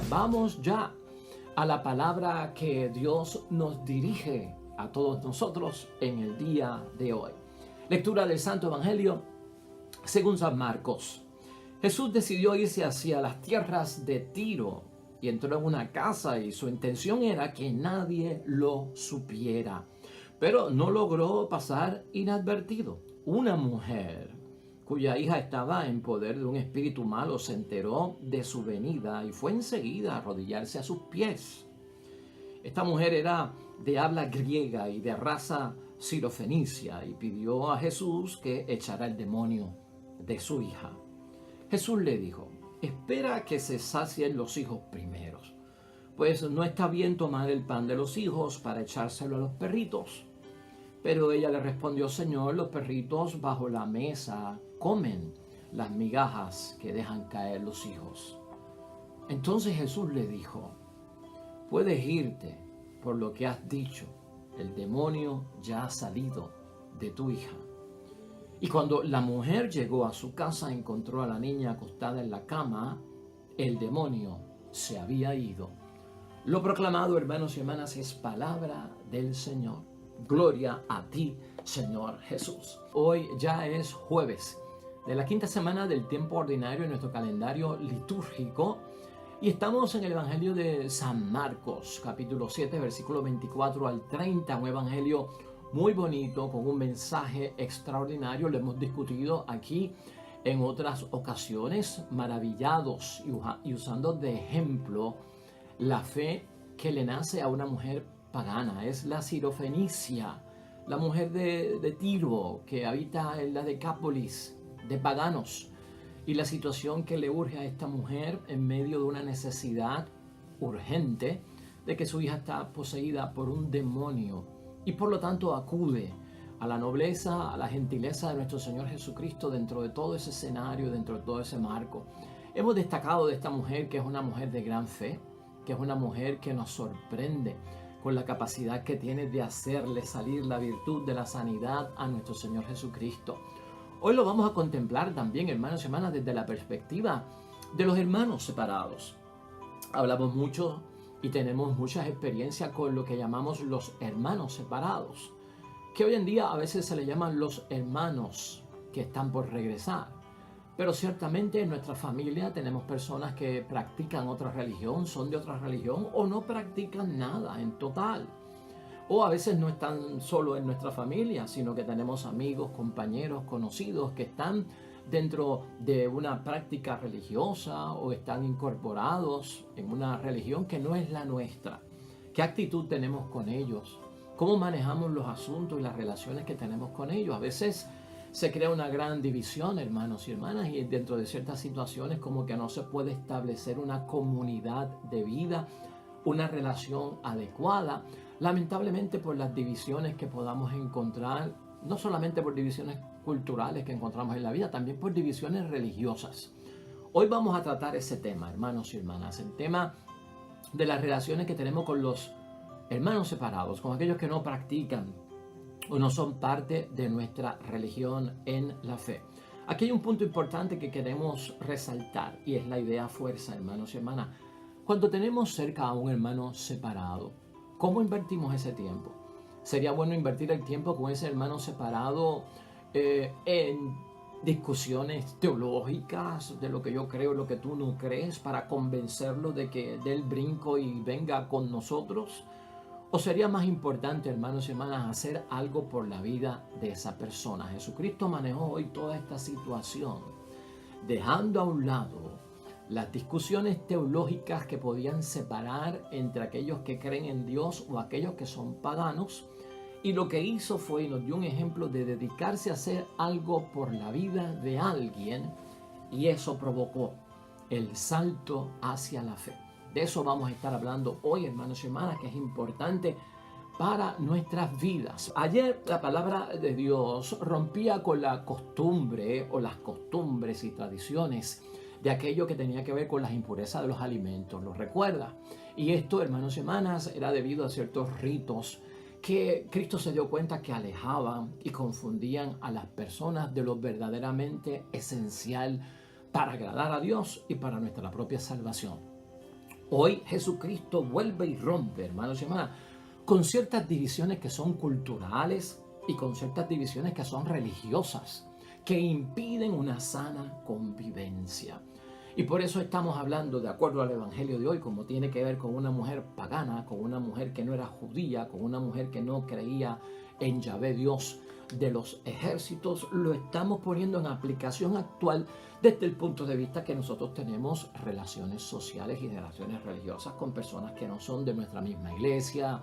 Vamos ya a la palabra que Dios nos dirige a todos nosotros en el día de hoy. Lectura del Santo Evangelio según San Marcos. Jesús decidió irse hacia las tierras de Tiro y entró en una casa y su intención era que nadie lo supiera. Pero no logró pasar inadvertido. Una mujer cuya hija estaba en poder de un espíritu malo se enteró de su venida y fue enseguida a arrodillarse a sus pies. Esta mujer era de habla griega y de raza sirofenicia y pidió a Jesús que echara el demonio de su hija. Jesús le dijo: espera que se sacien los hijos primeros, pues no está bien tomar el pan de los hijos para echárselo a los perritos. Pero ella le respondió: Señor, los perritos bajo la mesa comen las migajas que dejan caer los hijos. Entonces Jesús le dijo: puedes irte por lo que has dicho, el demonio ya ha salido de tu hija. Y cuando la mujer llegó a su casa, encontró a la niña acostada en la cama. El demonio se había ido. Lo proclamado, hermanos y hermanas, es palabra del Señor. Gloria a ti, Señor Jesús. Hoy ya es jueves de la quinta semana del tiempo ordinario en nuestro calendario litúrgico y estamos en el Evangelio de San Marcos, capítulo 7, versículo 24 al 30, un evangelio muy bonito con un mensaje extraordinario. Lo hemos discutido aquí en otras ocasiones, maravillados y usando de ejemplo la fe que le nace a una mujer pagana. Es la sirofenicia, la mujer de Tiro que habita en la Decápolis de paganos, y la situación que le urge a esta mujer en medio de una necesidad urgente de que su hija está poseída por un demonio y por lo tanto acude a la nobleza, a la gentileza de nuestro Señor Jesucristo dentro de todo ese escenario, dentro de todo ese marco. Hemos destacado de esta mujer que es una mujer de gran fe, que es una mujer que nos sorprende con la capacidad que tiene de hacerle salir la virtud de la sanidad a nuestro Señor Jesucristo. Hoy lo vamos a contemplar también, hermanos y hermanas, desde la perspectiva de los hermanos separados. Hablamos mucho y tenemos muchas experiencias con lo que llamamos los hermanos separados, que hoy en día a veces se le llaman los hermanos que están por regresar. Pero ciertamente en nuestra familia tenemos personas que practican otra religión, son de otra religión o no practican nada en total. O a veces no están solo en nuestra familia, sino que tenemos amigos, compañeros, conocidos que están dentro de una práctica religiosa o están incorporados en una religión que no es la nuestra. ¿Qué actitud tenemos con ellos? ¿Cómo manejamos los asuntos y las relaciones que tenemos con ellos? A veces se crea una gran división, hermanos y hermanas, y dentro de ciertas situaciones como que no se puede establecer una comunidad de vida, una relación adecuada, lamentablemente por las divisiones que podamos encontrar, no solamente por divisiones culturales que encontramos en la vida, también por divisiones religiosas. Hoy vamos a tratar ese tema, hermanos y hermanas, el tema de las relaciones que tenemos con los hermanos separados, con aquellos que no practican o no son parte de nuestra religión en la fe. Aquí hay un punto importante que queremos resaltar y es la idea fuerza, hermanos y hermanas. Cuando tenemos cerca a un hermano separado, ¿cómo invertimos ese tiempo? ¿Sería bueno invertir el tiempo con ese hermano separado en discusiones teológicas de lo que yo creo, lo que tú no crees, para convencerlo de que dé el brinco y venga con nosotros? ¿O sería más importante, hermanos y hermanas, hacer algo por la vida de esa persona? Jesucristo manejó hoy toda esta situación, dejando a un lado las discusiones teológicas que podían separar entre aquellos que creen en Dios o aquellos que son paganos. Y lo que hizo fue y nos dio un ejemplo de dedicarse a hacer algo por la vida de alguien, y eso provocó el salto hacia la fe. De eso vamos a estar hablando hoy, hermanos y hermanas, que es importante para nuestras vidas. Ayer la palabra de Dios rompía con la costumbre o las costumbres y tradiciones de aquello que tenía que ver con las impurezas de los alimentos. ¿Lo recuerda? Y esto, hermanos y hermanas, era debido a ciertos ritos que Cristo se dio cuenta que alejaban y confundían a las personas de lo verdaderamente esencial para agradar a Dios y para nuestra propia salvación. Hoy Jesucristo vuelve y rompe, hermanos y hermanas, con ciertas divisiones que son culturales y con ciertas divisiones que son religiosas, que impiden una sana convivencia. Y por eso estamos hablando, de acuerdo al Evangelio de hoy, como tiene que ver con una mujer pagana, con una mujer que no era judía, con una mujer que no creía en Yahvé Dios de los ejércitos, lo estamos poniendo en aplicación actual desde el punto de vista que nosotros tenemos relaciones sociales y relaciones religiosas con personas que no son de nuestra misma iglesia,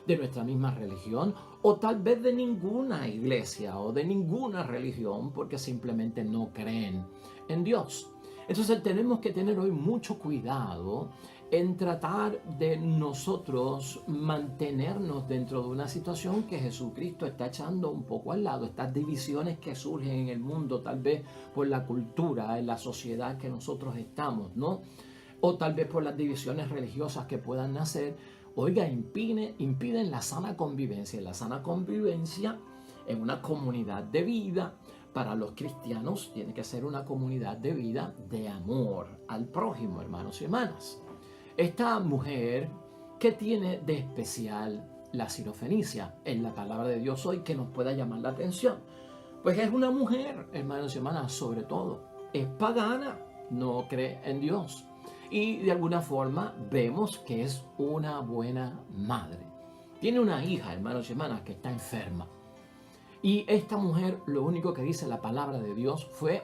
de nuestra misma religión, o tal vez de ninguna iglesia o de ninguna religión, porque simplemente no creen en Dios. Entonces tenemos que tener hoy mucho cuidado en tratar de nosotros mantenernos dentro de una situación que Jesucristo está echando un poco al lado, estas divisiones que surgen en el mundo, tal vez por la cultura, en la sociedad que nosotros estamos, ¿no? O tal vez por las divisiones religiosas que puedan nacer, oiga, impiden la sana convivencia. La sana convivencia en una comunidad de vida, para los cristianos, tiene que ser una comunidad de vida de amor al prójimo, hermanos y hermanas. Esta mujer, ¿qué tiene de especial la sirofenicia en la palabra de Dios hoy que nos pueda llamar la atención? Pues es una mujer, hermanos y hermanas, sobre todo, es pagana, no cree en Dios. Y de alguna forma vemos que es una buena madre. Tiene una hija, hermanos y hermanas, que está enferma. Y esta mujer, lo único que dice la palabra de Dios fue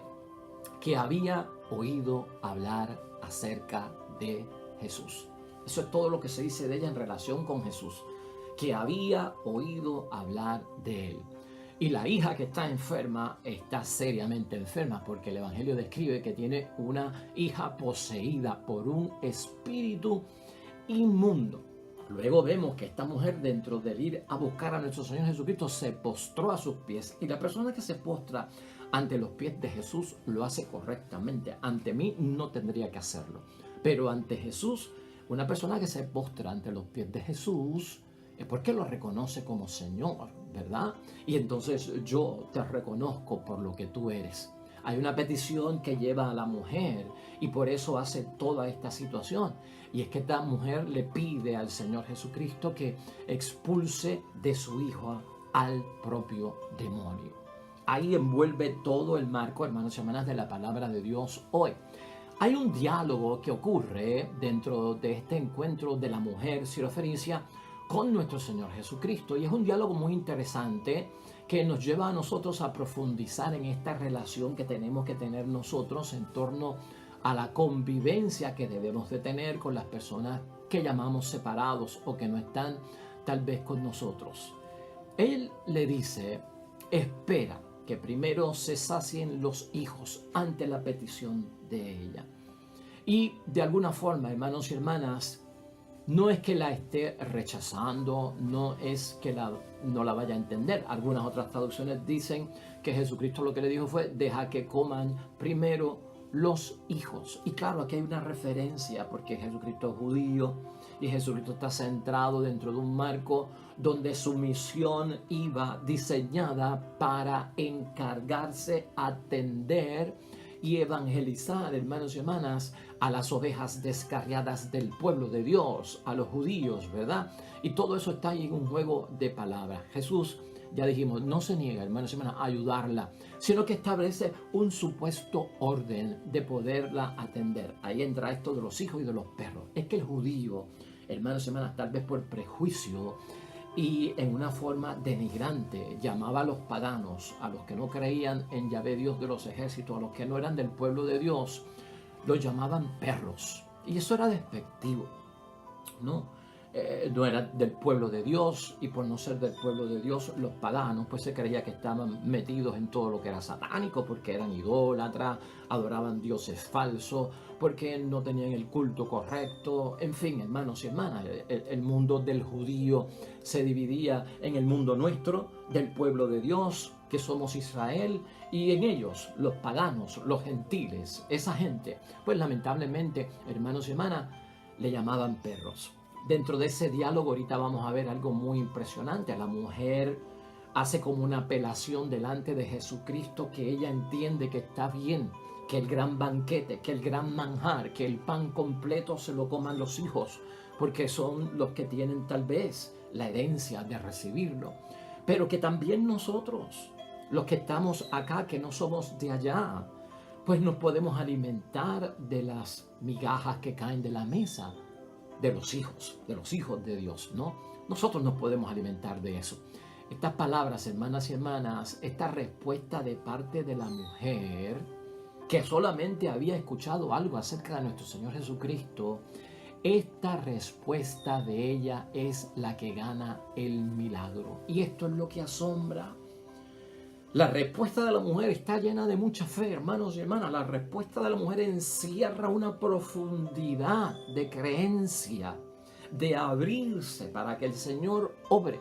que había oído hablar acerca de Jesús. Eso es todo lo que se dice de ella en relación con Jesús, que había oído hablar de él. Y la hija que está enferma está seriamente enferma, porque el Evangelio describe que tiene una hija poseída por un espíritu inmundo. Luego vemos que esta mujer, dentro del ir a buscar a nuestro Señor Jesucristo, se postró a sus pies. Y la persona que se postra ante los pies de Jesús lo hace correctamente. Ante mí no tendría que hacerlo. Pero ante Jesús, una persona que se postra ante los pies de Jesús es porque lo reconoce como Señor, ¿verdad? Y entonces yo te reconozco por lo que tú eres. Hay una petición que lleva a la mujer y por eso hace toda esta situación. Y es que esta mujer le pide al Señor Jesucristo que expulse de su hijo al propio demonio. Ahí envuelve todo el marco, hermanos y hermanas, de la palabra de Dios hoy. Hay un diálogo que ocurre dentro de este encuentro de la mujer sirofenicia con nuestro Señor Jesucristo. Y es un diálogo muy interesante que nos lleva a nosotros a profundizar en esta relación que tenemos que tener nosotros en torno a la convivencia que debemos de tener con las personas que llamamos separados o que no están tal vez con nosotros. Él le dice, espera que primero se sacien los hijos ante la petición de ella. Y de alguna forma, hermanos y hermanas, no es que la esté rechazando, no es que no la vaya a entender. Algunas otras traducciones dicen que Jesucristo lo que le dijo fue, deja que coman primero los hijos. Y claro, aquí hay una referencia porque Jesucristo es judío y Jesucristo está centrado dentro de un marco donde su misión iba diseñada para encargarse, atender y evangelizar, hermanos y hermanas, a las ovejas descarriadas del pueblo de Dios, a los judíos, ¿verdad? Y todo eso está ahí en un juego de palabras. Jesús, ya dijimos, no se niega, hermanos y hermanas, a ayudarla, sino que establece un supuesto orden de poderla atender. Ahí entra esto de los hijos y de los perros. Es que el judío, hermanos y hermanas, tal vez por prejuicio y en una forma denigrante, llamaba a los paganos, a los que no creían en Yahvé Dios de los ejércitos, a los que no eran del pueblo de Dios, los llamaban perros. Y eso era despectivo, ¿no? No era del pueblo de Dios, y por no ser del pueblo de Dios, los paganos pues se creía que estaban metidos en todo lo que era satánico, porque eran idólatras, adoraban dioses falsos, porque no tenían el culto correcto. En fin, hermanos y hermanas, el mundo del judío se dividía en el mundo nuestro, del pueblo de Dios, que somos Israel, y en ellos, los paganos, los gentiles, esa gente, pues lamentablemente, hermanos y hermanas, le llamaban perros. Dentro de ese diálogo ahorita vamos a ver algo muy impresionante. La mujer hace como una apelación delante de Jesucristo que ella entiende que está bien que el gran banquete, que el gran manjar, que el pan completo se lo coman los hijos, porque son los que tienen tal vez la herencia de recibirlo. Pero que también nosotros, los que estamos acá, que no somos de allá, pues nos podemos alimentar de las migajas que caen de la mesa de los hijos de Dios, ¿no? Nosotros nos podemos alimentar de eso. Estas palabras, hermanas y hermanas, esta respuesta de parte de la mujer que solamente había escuchado algo acerca de nuestro Señor Jesucristo, esta respuesta de ella es la que gana el milagro. Y esto es lo que asombra. La respuesta de la mujer está llena de mucha fe, hermanos y hermanas. La respuesta de la mujer encierra una profundidad de creencia, de abrirse para que el Señor obre,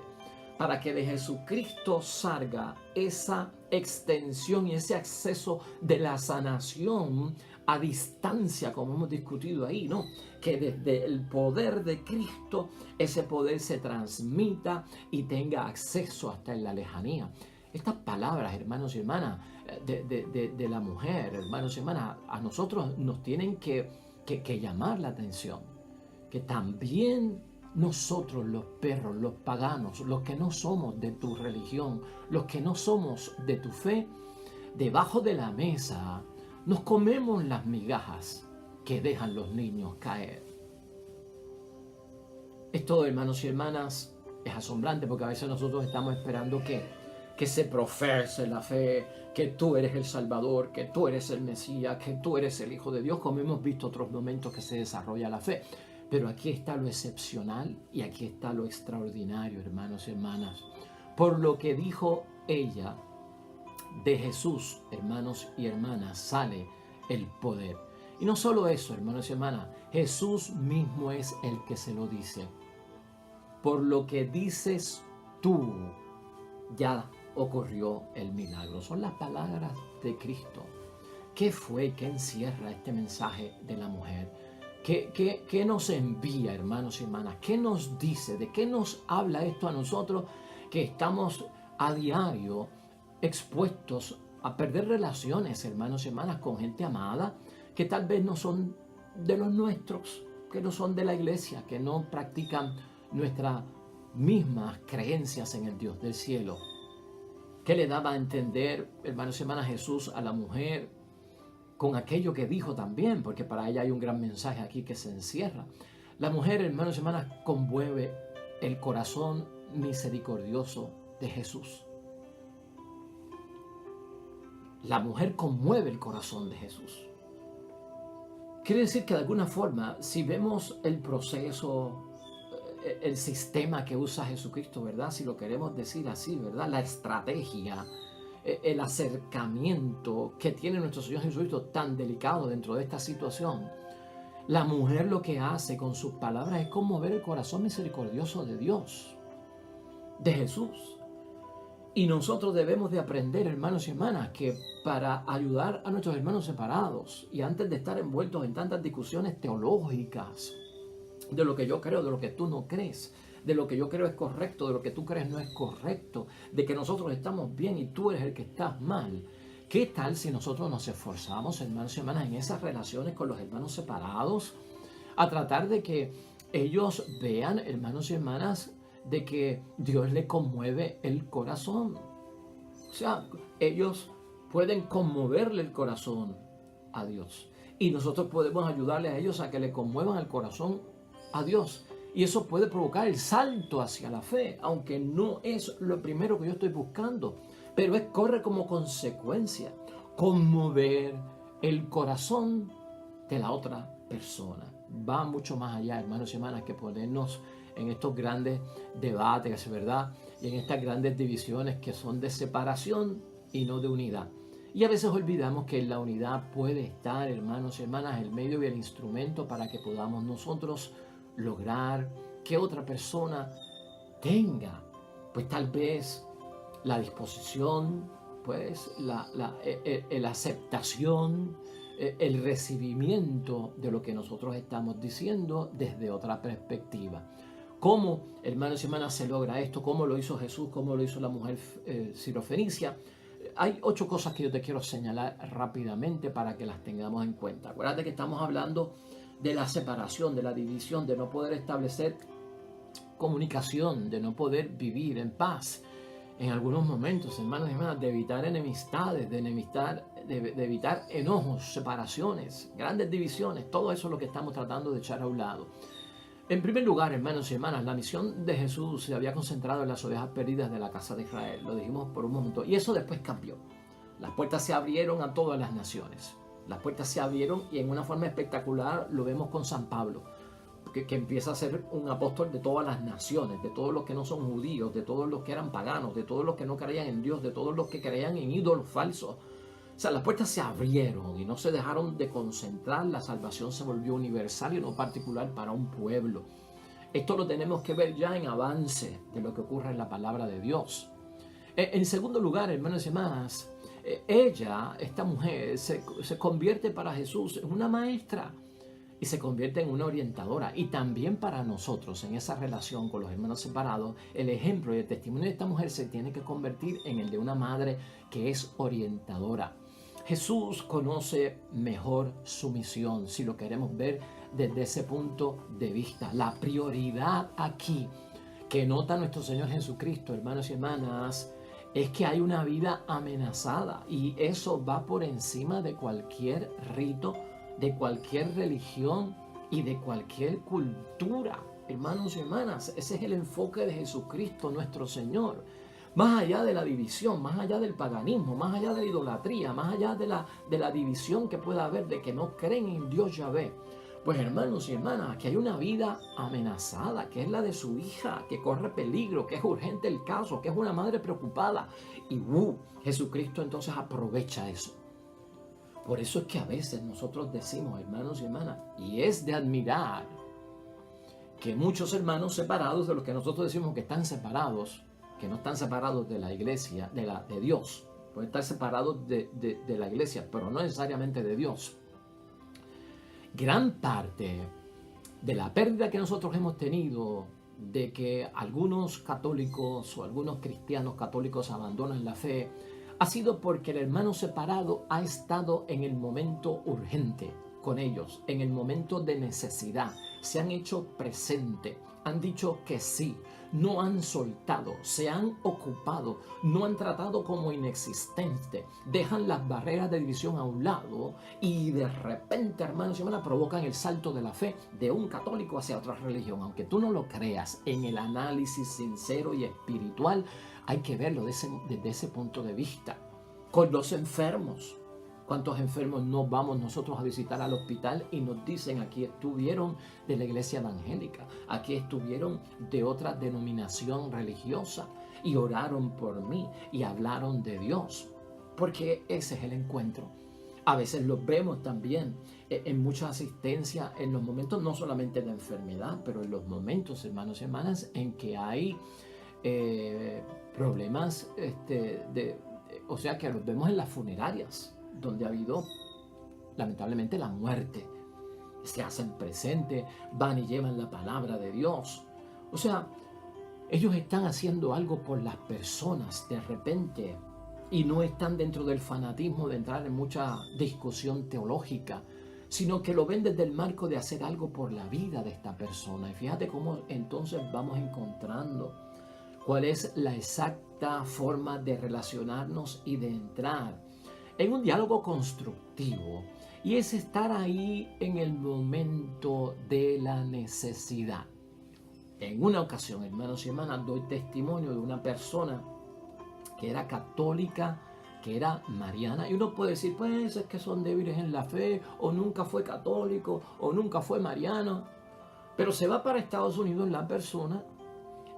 para que de Jesucristo salga esa extensión y ese acceso de la sanación a distancia, como hemos discutido ahí, ¿no? Que desde el poder de Cristo, ese poder se transmita y tenga acceso hasta en la lejanía. Estas palabras, hermanos y hermanas, de la mujer, hermanos y hermanas, a nosotros nos tienen que llamar la atención. Que también nosotros, los perros, los paganos, los que no somos de tu religión, los que no somos de tu fe, debajo de la mesa nos comemos las migajas que dejan los niños caer. Esto, hermanos y hermanas, es asombrante porque a veces nosotros estamos esperando que se profese la fe, que tú eres el Salvador, que tú eres el Mesías, que tú eres el Hijo de Dios, como hemos visto otros momentos que se desarrolla la fe. Pero aquí está lo excepcional y aquí está lo extraordinario, hermanos y hermanas. Por lo que dijo ella, de Jesús, hermanos y hermanas, sale el poder. Y no solo eso, hermanos y hermanas, Jesús mismo es el que se lo dice. Por lo que dices tú, ya ocurrió el milagro. Son las palabras de Cristo. ¿Qué fue? ¿Qué encierra este mensaje de la mujer? ¿Qué nos envía, hermanos y hermanas? ¿Qué nos dice? ¿De qué nos habla esto a nosotros que estamos a diario expuestos a perder relaciones, hermanos y hermanas, con gente amada que tal vez no son de los nuestros, que no son de la iglesia, que no practican nuestras mismas creencias en el Dios del cielo? ¿Qué le daba a entender, hermanos y hermanas, Jesús a la mujer con aquello que dijo también? Porque para ella hay un gran mensaje aquí que se encierra. La mujer, hermanos y hermanas, conmueve el corazón misericordioso de Jesús. La mujer conmueve el corazón de Jesús. Quiere decir que de alguna forma, si vemos el proceso, el sistema que usa Jesucristo, ¿verdad? Si lo queremos decir así, ¿verdad? La estrategia, el acercamiento que tiene nuestro Señor Jesucristo tan delicado dentro de esta situación. La mujer lo que hace con sus palabras es conmover el corazón misericordioso de Dios, de Jesús. Y nosotros debemos de aprender, hermanos y hermanas, que para ayudar a nuestros hermanos separados y antes de estar envueltos en tantas discusiones teológicas, de lo que yo creo, de lo que tú no crees, de lo que yo creo es correcto, de lo que tú crees no es correcto, de que nosotros estamos bien y tú eres el que estás mal. ¿Qué tal si nosotros nos esforzamos, hermanos y hermanas, en esas relaciones con los hermanos separados, a tratar de que ellos vean, hermanos y hermanas, de que Dios le conmueve el corazón? O sea, ellos pueden conmoverle el corazón a Dios y nosotros podemos ayudarles a ellos a que le conmuevan el corazón a Dios. Y eso puede provocar el salto hacia la fe, aunque no es lo primero que yo estoy buscando, pero corre como consecuencia conmover el corazón de la otra persona. Va mucho más allá, hermanos y hermanas, que ponernos en estos grandes debates, ¿verdad? Y en estas grandes divisiones que son de separación y no de unidad. Y a veces olvidamos que la unidad puede estar, hermanos y hermanas, el medio y el instrumento para que podamos nosotros lograr que otra persona tenga, pues tal vez la disposición, pues la aceptación, el recibimiento de lo que nosotros estamos diciendo desde otra perspectiva. ¿Cómo, hermanos y hermanas, se logra esto? ¿Cómo lo hizo Jesús? ¿Cómo lo hizo la mujer sirofenicia? hay 8 cosas que yo te quiero señalar rápidamente para que las tengamos en cuenta. Acuérdate que estamos hablando de la separación, de la división, de no poder establecer comunicación, de no poder vivir en paz en algunos momentos, hermanos y hermanas, de evitar enemistades, de evitar enojos, separaciones, grandes divisiones. Todo eso es lo que estamos tratando de echar a un lado. En primer lugar, hermanos y hermanas, la misión de Jesús se había concentrado en las ovejas perdidas de la casa de Israel. Lo dijimos por un momento. Y eso después cambió. Las puertas se abrieron a todas las naciones. Las puertas se abrieron y en una forma espectacular lo vemos con San Pablo, que empieza a ser un apóstol de todas las naciones, de todos los que no son judíos, de todos los que eran paganos, de todos los que no creían en Dios, de todos los que creían en ídolos falsos. O sea, las puertas se abrieron y no se dejaron de concentrar. La salvación se volvió universal y no particular para un pueblo. Esto lo tenemos que ver ya en avance de lo que ocurre en la palabra de Dios. En segundo lugar, hermanos y hermanas, esta mujer, se convierte para Jesús en una maestra y se convierte en una orientadora. Y también para nosotros, en esa relación con los hermanos separados, el ejemplo y el testimonio de esta mujer se tiene que convertir en el de una madre que es orientadora. Jesús conoce mejor su misión, si lo queremos ver desde ese punto de vista. La prioridad aquí que nota nuestro Señor Jesucristo, hermanos y hermanas, es que hay una vida amenazada y eso va por encima de cualquier rito, de cualquier religión y de cualquier cultura. Hermanos y hermanas, ese es el enfoque de Jesucristo, nuestro Señor. Más allá de la división, más allá del paganismo, más allá de la idolatría, más allá de la división que pueda haber de que no creen en Dios Yahvé. Pues hermanos y hermanas, que hay una vida amenazada, que es la de su hija, que corre peligro, que es urgente el caso, que es una madre preocupada. Y Jesucristo entonces aprovecha eso. Por eso es que a veces nosotros decimos, hermanos y hermanas, y es de admirar que muchos hermanos separados, de los que nosotros decimos que están separados, que no están separados de la iglesia, de Dios, pueden estar separados de la iglesia, pero no necesariamente de Dios. Gran parte de la pérdida que nosotros hemos tenido de que algunos católicos o algunos cristianos católicos abandonan la fe ha sido porque el hermano separado ha estado en el momento urgente con ellos, en el momento de necesidad. Se han hecho presente, han dicho que sí, no han soltado, se han ocupado, no han tratado como inexistente, dejan las barreras de división a un lado y de repente, hermanos y hermanas, provocan el salto de la fe de un católico hacia otra religión. Aunque tú no lo creas, en el análisis sincero y espiritual hay que verlo desde ese punto de vista. Con los enfermos. ¿Cuántos enfermos no vamos nosotros a visitar al hospital y nos dicen aquí estuvieron de la iglesia evangélica, aquí estuvieron de otra denominación religiosa y oraron por mí y hablaron de Dios? Porque ese es el encuentro. A veces los vemos también en mucha asistencia en los momentos no solamente de enfermedad, pero en los momentos, hermanos y hermanas, en que hay problemas, o sea que los vemos en las funerarias, donde ha habido lamentablemente la muerte. Se hacen presentes, van y llevan la palabra de Dios. O sea, ellos están haciendo algo por las personas de repente y no están dentro del fanatismo de entrar en mucha discusión teológica, sino que lo ven desde el marco de hacer algo por la vida de esta persona. Y fíjate cómo entonces vamos encontrando cuál es la exacta forma de relacionarnos y de entrar en un diálogo constructivo, y es estar ahí en el momento de la necesidad. En una ocasión, hermanos y hermanas, doy testimonio de una persona que era católica, que era mariana, y uno puede decir, pues es que son débiles en la fe, o nunca fue católico, o nunca fue mariano, pero se va para Estados Unidos la persona,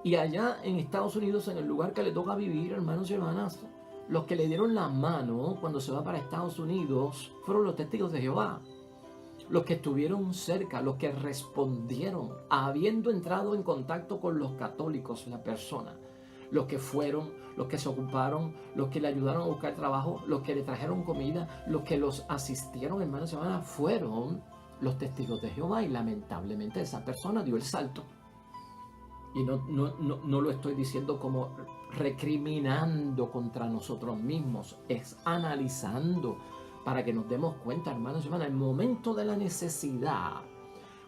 y allá en Estados Unidos, en el lugar que le toca vivir, hermanos y hermanas, los que le dieron la mano cuando se va para Estados Unidos fueron los testigos de Jehová. Los que estuvieron cerca, los que respondieron, habiendo entrado en contacto con los católicos, la persona. Los que fueron, los que se ocuparon, los que le ayudaron a buscar trabajo, los que le trajeron comida, los que los asistieron, hermanos y hermanas, fueron los testigos de Jehová. Y lamentablemente esa persona dio el salto. Y no lo estoy diciendo como recriminando contra nosotros mismos, es analizando para que nos demos cuenta, hermanos y hermanas, el momento de la necesidad.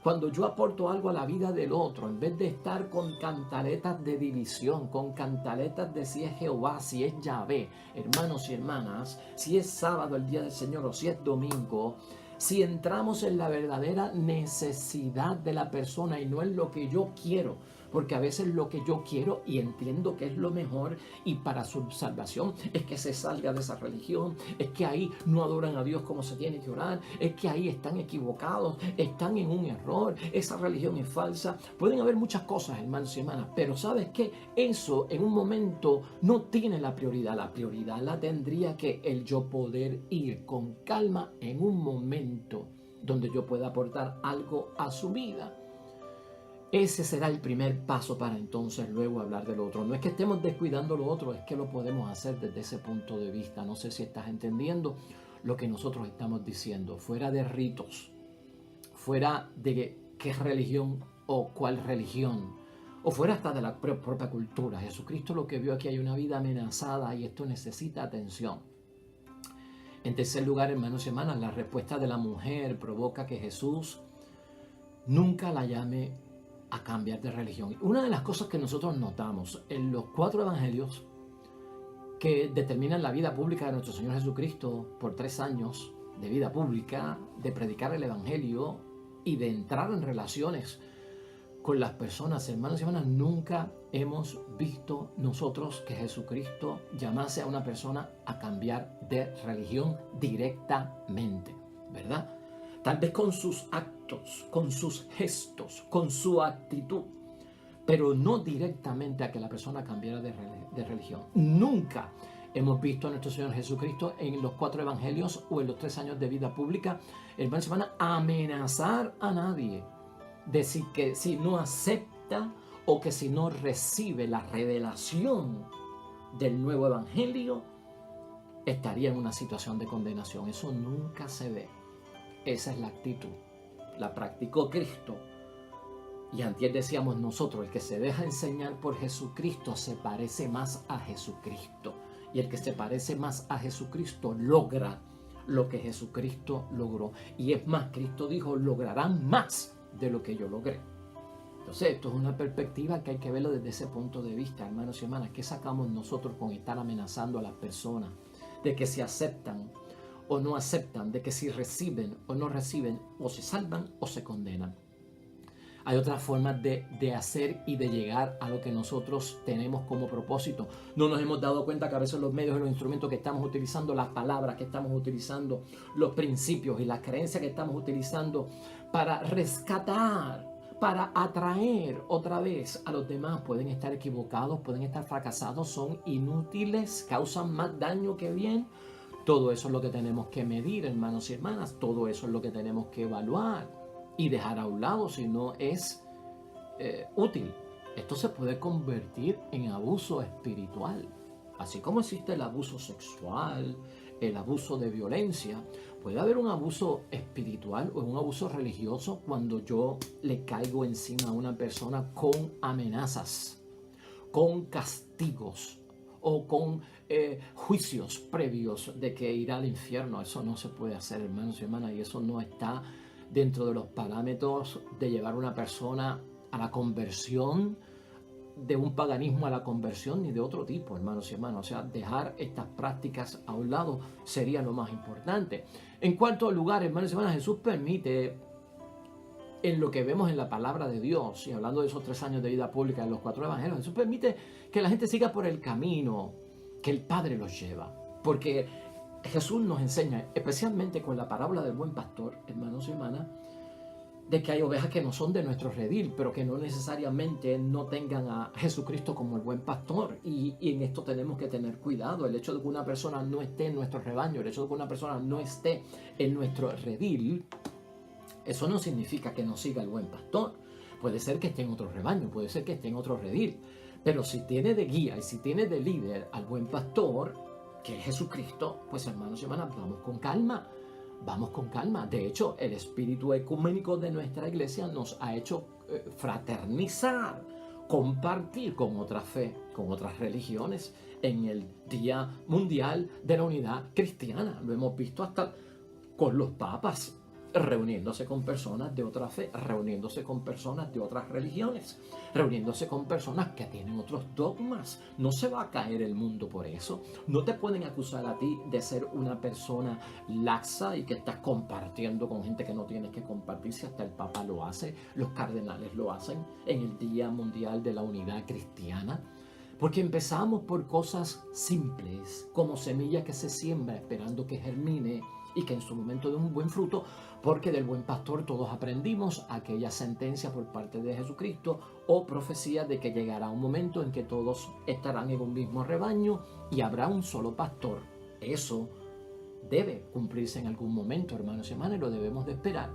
Cuando yo aporto algo a la vida del otro, en vez de estar con cantaletas de división, con cantaletas de si es Jehová, si es Yahvé, hermanos y hermanas, si es sábado el día del Señor o si es domingo, si entramos en la verdadera necesidad de la persona y no en lo que yo quiero, porque a veces lo que yo quiero y entiendo que es lo mejor y para su salvación es que se salga de esa religión, es que ahí no adoran a Dios como se tiene que orar, es que ahí están equivocados, están en un error, esa religión es falsa. Pueden haber muchas cosas, hermanos y hermanas, pero ¿sabes qué? Eso en un momento no tiene la prioridad la tendría que el yo poder ir con calma en un momento donde yo pueda aportar algo a su vida. Ese será el primer paso para entonces luego hablar del otro. No es que estemos descuidando lo otro, es que lo podemos hacer desde ese punto de vista. No sé si estás entendiendo lo que nosotros estamos diciendo. Fuera de ritos, fuera de qué religión o cuál religión, o fuera hasta de la propia cultura. Jesucristo lo que vio aquí, hay una vida amenazada y esto necesita atención. En tercer lugar, hermanos y hermanas, la respuesta de la mujer provoca que Jesús nunca la llame a cambiar de religión. Una de las cosas que nosotros notamos en los 4 evangelios que determinan la vida pública de nuestro Señor Jesucristo por 3 años de vida pública, de predicar el evangelio y de entrar en relaciones con las personas, hermanos y hermanas, nunca hemos visto nosotros que Jesucristo llamase a una persona a cambiar de religión directamente, ¿verdad? Tal vez con sus actos, con sus gestos, con su actitud, pero no directamente a que la persona cambiara de religión. Nunca hemos visto a nuestro Señor Jesucristo en los 4 evangelios o en los 3 años de vida pública, hermanos y hermanas, amenazar a nadie. Decir que si no acepta o que si no recibe la revelación del nuevo evangelio, estaría en una situación de condenación. Eso nunca se ve. Esa es la actitud. La practicó Cristo. Y antes decíamos nosotros, el que se deja enseñar por Jesucristo se parece más a Jesucristo. Y el que se parece más a Jesucristo logra lo que Jesucristo logró. Y es más, Cristo dijo, lograrán más de lo que yo logré. Entonces, esto es una perspectiva que hay que verlo desde ese punto de vista, hermanos y hermanas. ¿Qué sacamos nosotros con estar amenazando a las personas? De que si aceptan o no aceptan, de que si reciben o no reciben, o se salvan o se condenan. Hay otras formas de hacer y de llegar a lo que nosotros tenemos como propósito. No nos hemos dado cuenta que a veces los medios y los instrumentos que estamos utilizando, las palabras que estamos utilizando, los principios y las creencias que estamos utilizando para rescatar, para atraer otra vez a los demás, pueden estar equivocados, pueden estar fracasados, son inútiles, causan más daño que bien. Todo eso es lo que tenemos que medir, hermanos y hermanas. Todo eso es lo que tenemos que evaluar y dejar a un lado si no es útil. Esto se puede convertir en abuso espiritual. Así como existe el abuso sexual, el abuso de violencia, puede haber un abuso espiritual o un abuso religioso cuando yo le caigo encima a una persona con amenazas, con castigos o con juicios previos de que irá al infierno. Eso no se puede hacer, hermanos y hermanas, y eso no está dentro de los parámetros de llevar a una persona a la conversión, de un paganismo a la conversión, ni de otro tipo, hermanos y hermanas. O sea, dejar estas prácticas a un lado sería lo más importante. En cuarto lugar, hermanos y hermanas, Jesús permite, en lo que vemos en la palabra de Dios, y hablando de esos 3 años de vida pública en los 4 evangelios, Jesús permite que la gente siga por el camino que el Padre los lleva. Porque Jesús nos enseña, especialmente con la parábola del buen pastor, hermanos y hermanas, de que hay ovejas que no son de nuestro redil, pero que no necesariamente no tengan a Jesucristo como el buen pastor. Y en esto tenemos que tener cuidado. El hecho de que una persona no esté en nuestro rebaño, el hecho de que una persona no esté en nuestro redil, eso no significa que no siga el buen pastor. Puede ser que esté en otro rebaño, puede ser que esté en otro redil. Pero si tiene de guía y si tiene de líder al buen pastor, que es Jesucristo, pues hermanos y hermanas, vamos con calma. Vamos con calma. De hecho, el espíritu ecuménico de nuestra iglesia nos ha hecho fraternizar compartir con otra fe, con otras religiones, en el Día Mundial de la Unidad Cristiana. Lo hemos visto hasta con los papas, reuniéndose con personas de otra fe, reuniéndose con personas de otras religiones, reuniéndose con personas que tienen otros dogmas. No se va a caer el mundo por eso. No te pueden acusar a ti de ser una persona laxa y que estás compartiendo con gente que no tienes que compartir. Si hasta el Papa lo hace, los cardenales lo hacen en el Día Mundial de la Unidad Cristiana. Porque empezamos por cosas simples, como semilla que se siembra esperando que germine y que en su momento dé un buen fruto, porque del buen pastor todos aprendimos aquella sentencia por parte de Jesucristo o profecía de que llegará un momento en que todos estarán en un mismo rebaño y habrá un solo pastor. Eso debe cumplirse en algún momento, hermanos y hermanas, y lo debemos de esperar.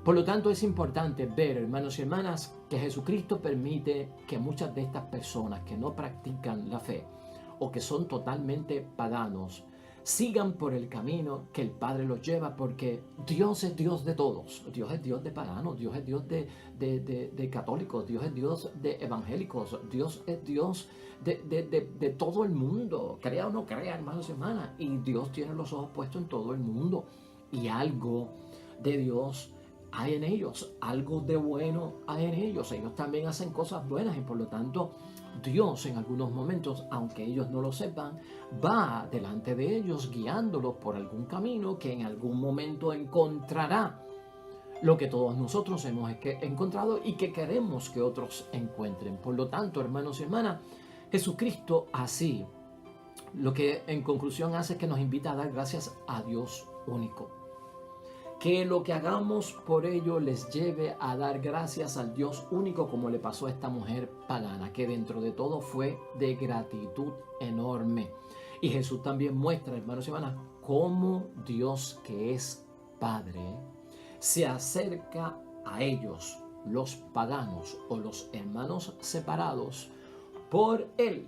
Por lo tanto, es importante ver, hermanos y hermanas, que Jesucristo permite que muchas de estas personas que no practican la fe o que son totalmente paganos sigan por el camino que el Padre los lleva, porque Dios es Dios de todos. Dios es Dios de paganos, Dios es Dios de católicos, Dios es Dios de evangélicos, Dios es Dios de todo el mundo, crea o no crea, hermanos y hermanas, y Dios tiene los ojos puestos en todo el mundo, y algo de Dios hay en ellos, algo de bueno hay en ellos. Ellos también hacen cosas buenas y por lo tanto Dios en algunos momentos, aunque ellos no lo sepan, va delante de ellos guiándolos por algún camino que en algún momento encontrará lo que todos nosotros hemos encontrado y que queremos que otros encuentren. Por lo tanto, hermanos y hermanas, Jesucristo así, lo que en conclusión hace es que nos invita a dar gracias a Dios único. Que lo que hagamos por ello les lleve a dar gracias al Dios único, como le pasó a esta mujer pagana, que dentro de todo fue de gratitud enorme. Y Jesús también muestra, hermanos y hermanas, cómo Dios, que es Padre, se acerca a ellos, los paganos o los hermanos separados, por Él.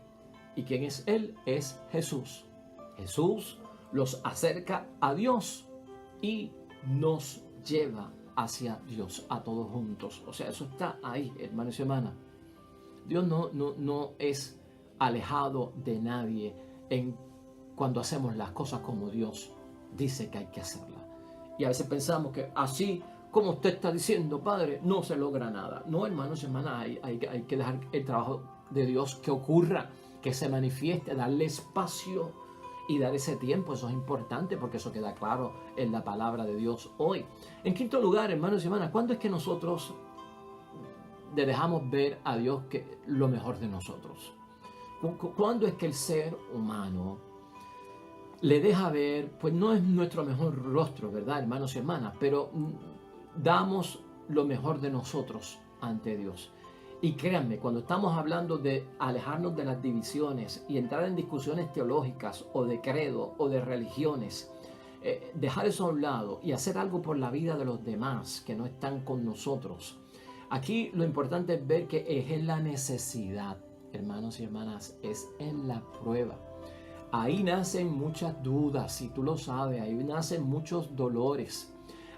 ¿Y quién es Él? Es Jesús. Jesús los acerca a Dios y nos lleva hacia Dios a todos juntos. O sea, eso está ahí, hermanos y hermanas. Dios no es alejado de nadie cuando hacemos las cosas como Dios dice que hay que hacerlas. Y a veces pensamos que así como usted está diciendo, Padre, no se logra nada. No, hermanos y hermanas, hay que dejar el trabajo de Dios que ocurra, que se manifieste, darle espacio y dar ese tiempo. Eso es importante porque eso queda claro en la palabra de Dios hoy. En quinto lugar, hermanos y hermanas, ¿cuándo es que nosotros le dejamos ver a Dios lo mejor de nosotros? ¿Cuándo es que el ser humano le deja ver, pues no es nuestro mejor rostro, ¿verdad, hermanos y hermanas? Pero damos lo mejor de nosotros ante Dios. Y créanme, cuando estamos hablando de alejarnos de las divisiones y entrar en discusiones teológicas o de credo o de religiones, dejar eso a un lado y hacer algo por la vida de los demás que no están con nosotros. Aquí lo importante es ver que es en la necesidad, hermanos y hermanas, es en la prueba. Ahí nacen muchas dudas, si tú lo sabes, ahí nacen muchos dolores.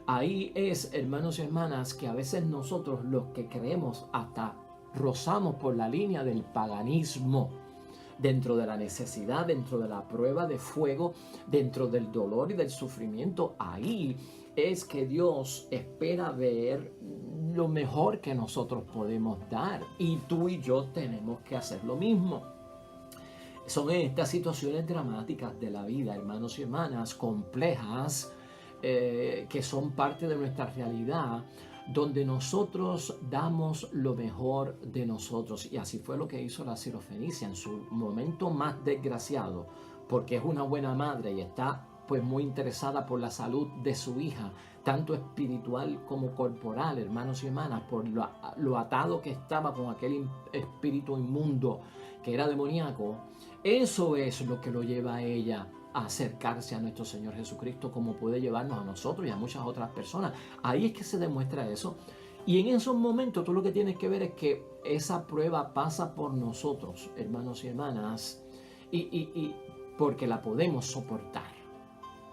Ahí es, hermanos y hermanas, que a veces nosotros los que creemos hasta rozamos por la línea del paganismo, dentro de la necesidad, dentro de la prueba de fuego, dentro del dolor y del sufrimiento. Ahí es que Dios espera ver lo mejor que nosotros podemos dar, y tú y yo tenemos que hacer lo mismo. Son estas situaciones dramáticas de la vida, hermanos y hermanas, complejas, que son parte de nuestra realidad, donde nosotros damos lo mejor de nosotros. Y así fue lo que hizo la Sirofenicia en su momento más desgraciado, porque es una buena madre y está pues muy interesada por la salud de su hija, tanto espiritual como corporal, hermanos y hermanas, por lo atado que estaba con aquel espíritu inmundo que era demoníaco. Eso es lo que lo lleva a ella a acercarse a nuestro Señor Jesucristo, como puede llevarnos a nosotros y a muchas otras personas. Ahí es que se demuestra eso. Y en esos momentos tú lo que tienes que ver es que esa prueba pasa por nosotros, hermanos y hermanas, y porque la podemos soportar.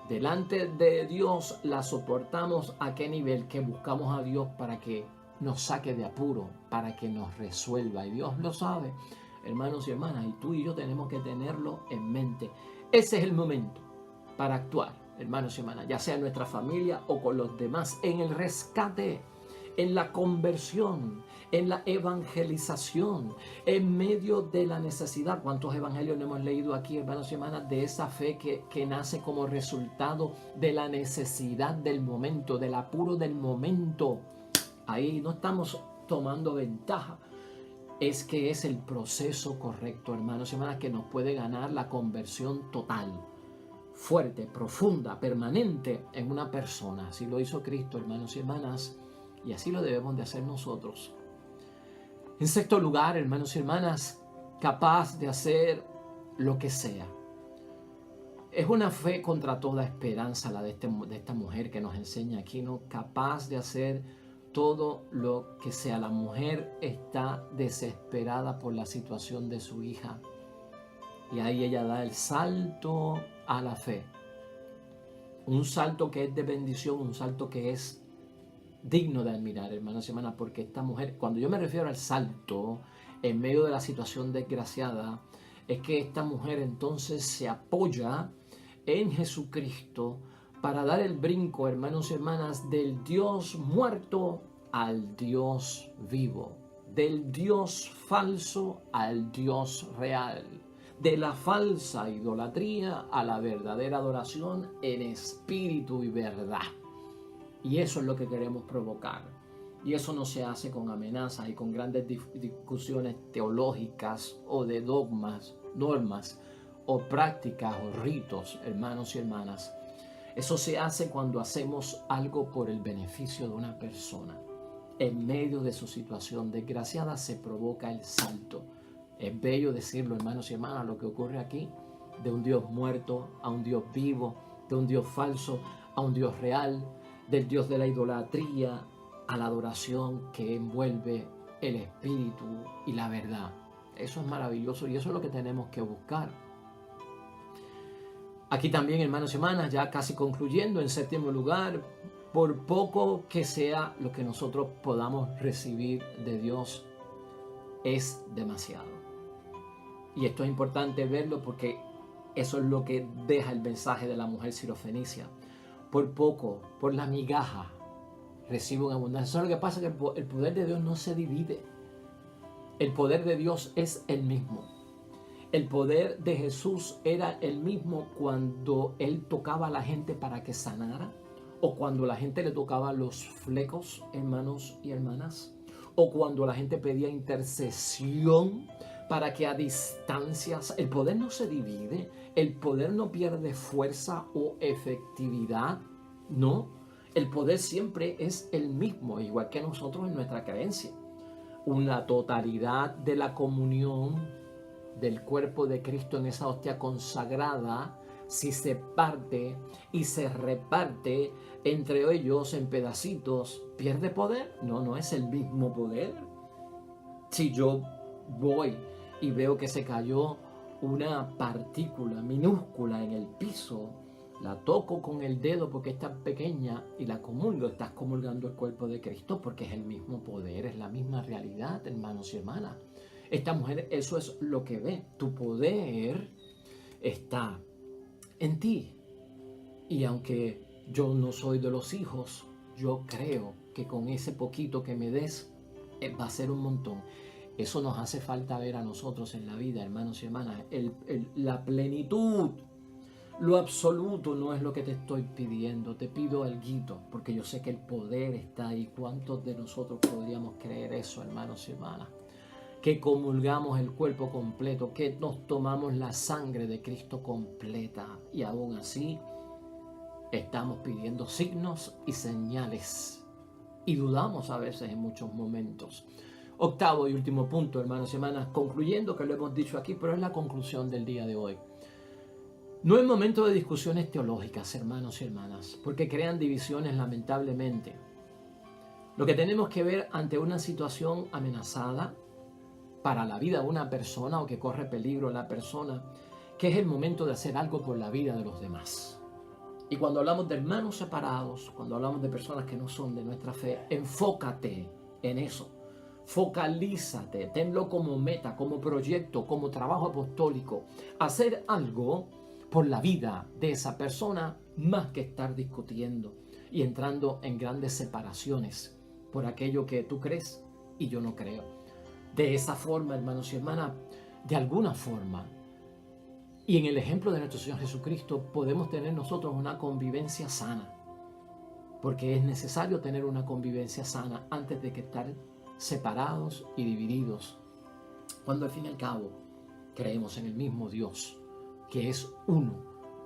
Delante de Dios la soportamos. ¿A qué nivel? Que buscamos a Dios para que nos saque de apuro, para que nos resuelva. Y Dios lo sabe, hermanos y hermanas, y tú y yo tenemos que tenerlo en mente. Ese es el momento para actuar, hermanos y hermanas, ya sea en nuestra familia o con los demás, en el rescate, en la conversión, en la evangelización, en medio de la necesidad. ¿Cuántos evangelios no hemos leído aquí, hermanos y hermanas, de esa fe que nace como resultado de la necesidad del momento, del apuro del momento? Ahí no estamos tomando ventaja. Es que es el proceso correcto, hermanos y hermanas, que nos puede ganar la conversión total, fuerte, profunda, permanente en una persona. Así lo hizo Cristo, hermanos y hermanas, y así lo debemos de hacer nosotros. En sexto lugar, hermanos y hermanas, capaz de hacer lo que sea. Es una fe contra toda esperanza la de esta mujer que nos enseña aquí, ¿no? Capaz de hacer todo lo que sea. La mujer está desesperada por la situación de su hija. Y ahí ella da el salto a la fe. Un salto que es de bendición, un salto que es digno de admirar, hermanos y hermanas, porque esta mujer, cuando yo me refiero al salto en medio de la situación desgraciada, es que esta mujer entonces se apoya en Jesucristo para dar el brinco, hermanos y hermanas, del Dios muerto al Dios vivo, del Dios falso al Dios real, de la falsa idolatría a la verdadera adoración en espíritu y verdad. Y eso es lo que queremos provocar. Y eso no se hace con amenazas y con grandes discusiones teológicas o de dogmas, normas o prácticas o ritos, hermanos y hermanas. Eso se hace cuando hacemos algo por el beneficio de una persona. En medio de su situación desgraciada se provoca el salto. Es bello decirlo, hermanos y hermanas, lo que ocurre aquí, de un Dios muerto a un Dios vivo, de un Dios falso a un Dios real, del Dios de la idolatría a la adoración que envuelve el espíritu y la verdad. Eso es maravilloso y eso es lo que tenemos que buscar. Aquí también, hermanos y hermanas, ya casi concluyendo, en séptimo lugar, por poco que sea lo que nosotros podamos recibir de Dios, es demasiado. Y esto es importante verlo porque eso es lo que deja el mensaje de la mujer sirofenicia. Por poco, por la migaja, recibo en abundancia. Eso es lo que pasa, que el poder de Dios no se divide. El poder de Dios es el mismo. El poder de Jesús era el mismo cuando Él tocaba a la gente para que sanara, o cuando la gente le tocaba los flecos, hermanos y hermanas, o cuando la gente pedía intercesión para que a distancias. El poder no se divide, el poder no pierde fuerza o efectividad, no. El poder siempre es el mismo, igual que nosotros en nuestra creencia. Una totalidad de la comunión del cuerpo de Cristo en esa hostia consagrada, si se parte y se reparte entre ellos en pedacitos, ¿pierde poder? No, no es el mismo poder. Si yo voy y veo que se cayó una partícula minúscula en el piso, la toco con el dedo porque es tan pequeña y la comulgo, estás comulgando el cuerpo de Cristo porque es el mismo poder, es la misma realidad, hermanos y hermanas. Esta mujer, eso es lo que ve. Tu poder está en ti. Y aunque yo no soy de los hijos, yo creo que con ese poquito que me des va a ser un montón. Eso nos hace falta ver a nosotros en la vida, hermanos y hermanas. La plenitud, lo absoluto no es lo que te estoy pidiendo. Te pido alguito, porque yo sé que el poder está ahí. ¿Cuántos de nosotros podríamos creer eso, hermanos y hermanas? Que comulgamos el cuerpo completo, que nos tomamos la sangre de Cristo completa y aún así estamos pidiendo signos y señales y dudamos a veces en muchos momentos. Octavo y último punto, hermanos y hermanas, concluyendo, que lo hemos dicho aquí, pero es la conclusión del día de hoy. No es momento de discusiones teológicas, hermanos y hermanas, porque crean divisiones lamentablemente. Lo que tenemos que ver ante una situación amenazada para la vida de una persona o que corre peligro la persona, que es el momento de hacer algo por la vida de los demás. Y cuando hablamos de hermanos separados, cuando hablamos de personas que no son de nuestra fe, enfócate en eso. Focalízate, tenlo como meta, como proyecto, como trabajo apostólico. Hacer algo por la vida de esa persona más que estar discutiendo y entrando en grandes separaciones por aquello que tú crees y yo no creo. De esa forma, hermanos y hermanas, de alguna forma, y en el ejemplo de nuestro Señor Jesucristo, podemos tener nosotros una convivencia sana. Porque es necesario tener una convivencia sana antes de que estar separados y divididos. Cuando al fin y al cabo creemos en el mismo Dios, que es uno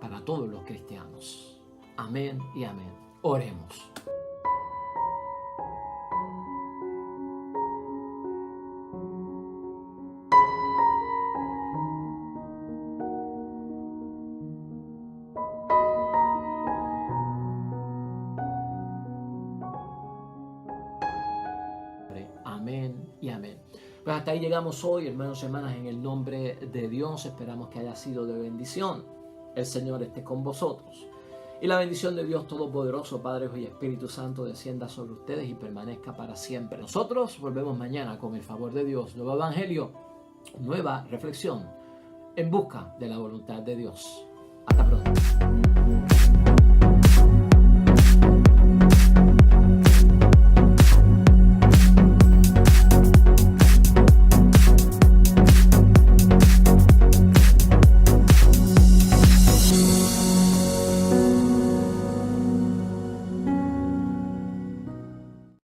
para todos los cristianos. Amén y amén. Oremos. Amén y amén. Pues hasta ahí llegamos hoy, hermanos y hermanas, en el nombre de Dios. Esperamos que haya sido de bendición. El Señor esté con vosotros. Y la bendición de Dios Todopoderoso, Padre, Hijo y Espíritu Santo, descienda sobre ustedes y permanezca para siempre. Nosotros volvemos mañana con el favor de Dios. Nuevo Evangelio, nueva reflexión en busca de la voluntad de Dios. Hasta pronto.